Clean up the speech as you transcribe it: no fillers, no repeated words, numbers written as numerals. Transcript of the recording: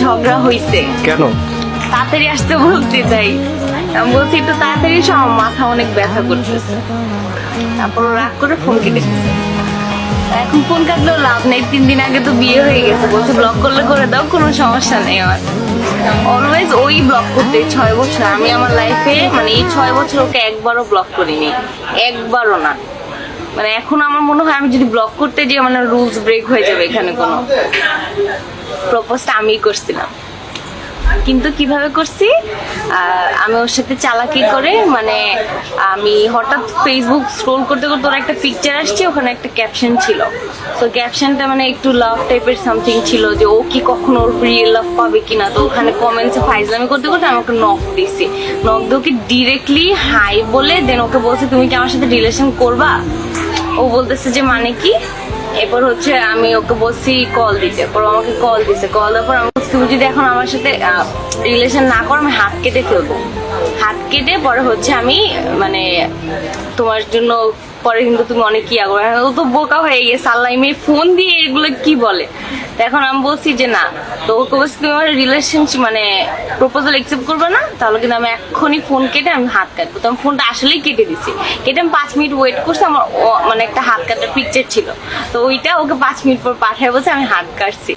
ঝগড়া হইছে। কেন? তাড়াতাড়ি আসতে বলতে তাই আমি বলছি একটু তাড়াতাড়ি এসো, আমার মাথা অনেক ব্যথা করতেছে। তারপর ও রাগ করে ফোন কেটে দিচ্ছে। এখন ফোন কাটলেও লাভ নেই, 3 দিন আগে তো বিয়ে হয়ে গেছে, বলছে ব্লক করলে করে দাও, কোনো সমস্যা নেই আমার। অলওয়েজ ওই ব্লক করতে 6 বছর আমি আমার লাইফে, মানে এই 6 বছর ওকে একবারও ব্লক করিনি, একবারও না। মানে এখন আমার মনে হয় আমি যদি ব্লক করতে যাই মানে রুলস ব্রেক হয়ে যাবে এখানে। কোনো প্রপোজটা আমিই করছিলাম, কিন্তু কিভাবে করছি, আমি ওর সাথে চালাকি করে, মানে আমি হঠাৎ ফেসবুক স্ক্রোল করতে করতে ওর একটা পিকচার আসছে, ওখানে একটা ক্যাপশন ছিল। তো ক্যাপশনটা মানে একটু লাভ টাইপের সামথিং ছিল, যে ও কি কখনো ওর রিয়েল লাভ পাবে কিনা। তো ওখানে কমেন্টসে ফাইজলামি করতে করতে আমাকে নক দিছি। নক দিয়ে ওকে ডিরেক্টলি হাই বলে দেন ওকে বলছে তুমি কি আমার সাথে রিলেশন করবা। ও বলতেছে যে মানে কি। এরপর হচ্ছে আমি ওকে বলছি কল দিতে, পর আমাকে কল দিছে। কল দেওয়ার পর আমি বলছি, তুমি যদি এখন আমার সাথে রিলেশন না করো আমি হাত কেটে ফেলবো। হাত কেটে পরে হচ্ছে আমি মানে তোমার জন্য পরে কিন্তু তুমি অনেক ইয়া করবে। ও তো বোকা হয়ে গেছে, আল্লাহ মেয়ে ফোন দিয়ে এগুলো কি বলে। তো এখন আমি বলছি যে না, তো ওকে বলছি তুমি আমার রিলেশনশিপ মানে প্রপোজাল অ্যাকসেপ্ট করবে না, তাহলে কিন্তু আমি এক্ষুনি ফোন কেটে আমি হাত কাটবো। তো আমি ফোনটা আসলেই কেটে দিছি। কেটে আমি 5 মিনিট ওয়েট করছি, আমার মানে একটা হাত কাটার পিকচার ছিল, তো ওইটা ওকে 5 মিনিট পর পাঠায় বলছে আমি হাত কাটছি।